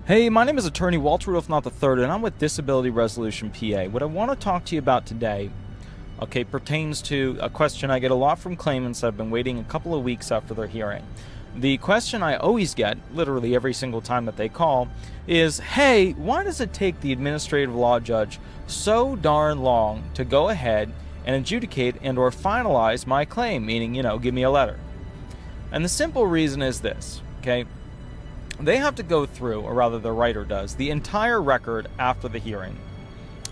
Hey, my name is Attorney Walter Rudolph Hnot III, and I'm with Disability Resolution PA. What I want to talk to you about today, pertains to a question I get a lot from claimants that have been waiting a couple of weeks after their hearing. The question I always get, literally every single time that they call, is, hey, why does it take the administrative law judge so darn long to go ahead and adjudicate and or finalize my claim, meaning, give me a letter? And the simple reason is this, okay? They have to go through, or rather the writer does, the entire record after the hearing.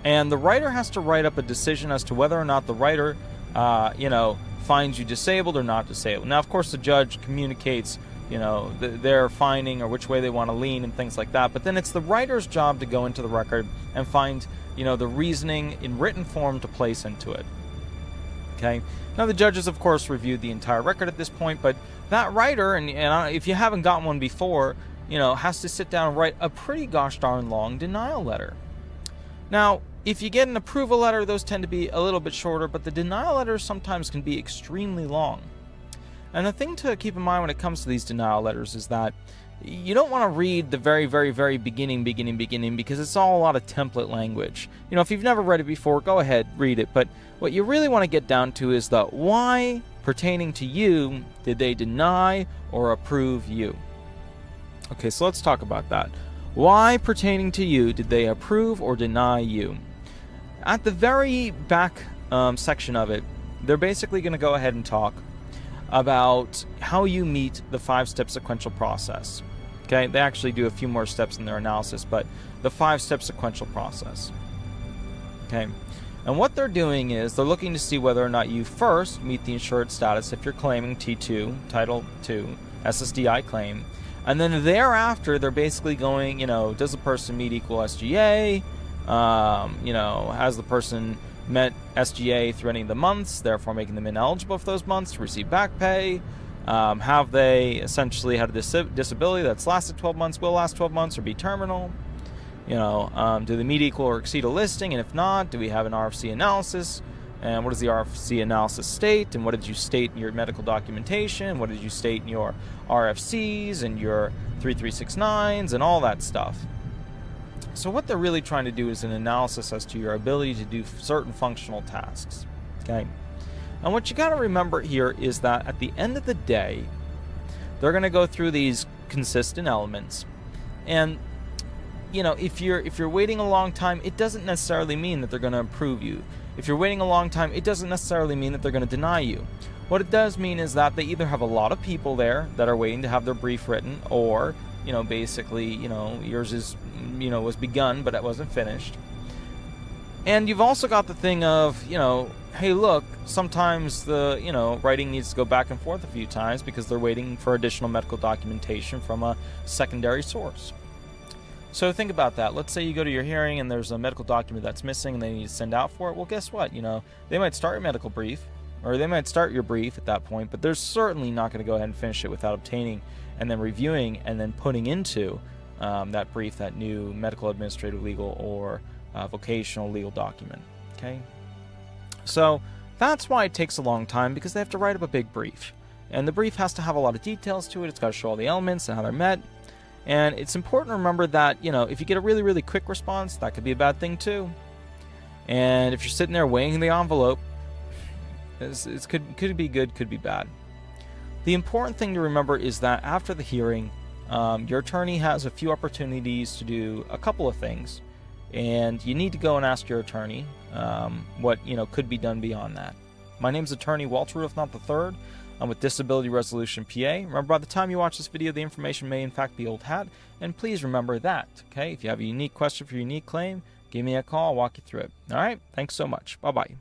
And the writer has to write up a decision as to whether or not the writer, finds you disabled or not disabled. Now, of course, the judge communicates, their finding or which way they want to lean and things like that. But then it's the writer's job to go into the record and find, the reasoning in written form to place into it. Okay. Now, the judges, of course, reviewed the entire record at this point, but that writer, and if you haven't gotten one before, has to sit down and write a pretty gosh darn long denial letter. Now, if you get an approval letter, those tend to be a little bit shorter, but the denial letters sometimes can be extremely long. And the thing to keep in mind when it comes to these denial letters is that you don't want to read the very, very, very beginning, because it's all a lot of template language. If you've never read it before, go ahead, read it. But what you really want to get down to is the why pertaining to you did they deny or approve you. Okay, so let's talk about that. Why pertaining to you did they approve or deny you? At the very back section of it, they're basically going to go ahead and talk about how you meet the 5-step sequential process. Okay, they actually do a few more steps in their analysis, but the 5-step sequential process. Okay, and what they're doing is they're looking to see whether or not you first meet the insured status if you're claiming T2, Title II, SSDI claim. And then thereafter, they're basically going, does the person meet equal SGA? Has the person met SGA through any of the months, therefore making them ineligible for those months to receive back pay? Have they essentially had a disability that's lasted 12 months, will last 12 months, or be terminal? Do they meet equal or exceed a listing? And if not, do we have an RFC analysis? And what does the RFC analysis state? And what did you state in your medical documentation? What did you state in your RFCs and your 3369s and all that stuff? So what they're really trying to do is an analysis as to your ability to do certain functional tasks. Okay? And what you got to remember here is that at the end of the day, they're going to go through these consistent elements. And if you're waiting a long time, it doesn't necessarily mean that they're going to approve you. If you're waiting a long time, it doesn't necessarily mean that they're going to deny you. What it does mean is that they either have a lot of people there that are waiting to have their brief written, or, yours is, was begun, but it wasn't finished. And you've also got the thing of, hey, look, sometimes the, writing needs to go back and forth a few times because they're waiting for additional medical documentation from a secondary source. So think about that. Let's say you go to your hearing and there's a medical document that's missing and they need to send out for it. Well, guess what? They might start your medical brief, or they might start your brief at that point, but they're certainly not going to go ahead and finish it without obtaining and then reviewing and then putting into that brief that new medical, administrative, legal, or vocational legal document. Okay? So that's why it takes a long time, because they have to write up a big brief. And the brief has to have a lot of details to it. It's got to show all the elements and how they're met. And it's important to remember that, if you get a really, really quick response, that could be a bad thing too. And if you're sitting there weighing the envelope, it could be good, could be bad. The important thing to remember is that after the hearing, your attorney has a few opportunities to do a couple of things. And you need to go and ask your attorney what, could be done beyond that. My name is Attorney Walter Rudolph Hnot III. I'm with Disability Resolution PA. Remember, by the time you watch this video, the information may in fact be old hat. And please remember that, okay? If you have a unique question for your unique claim, give me a call. I'll walk you through it. All right? Thanks so much. Bye-bye.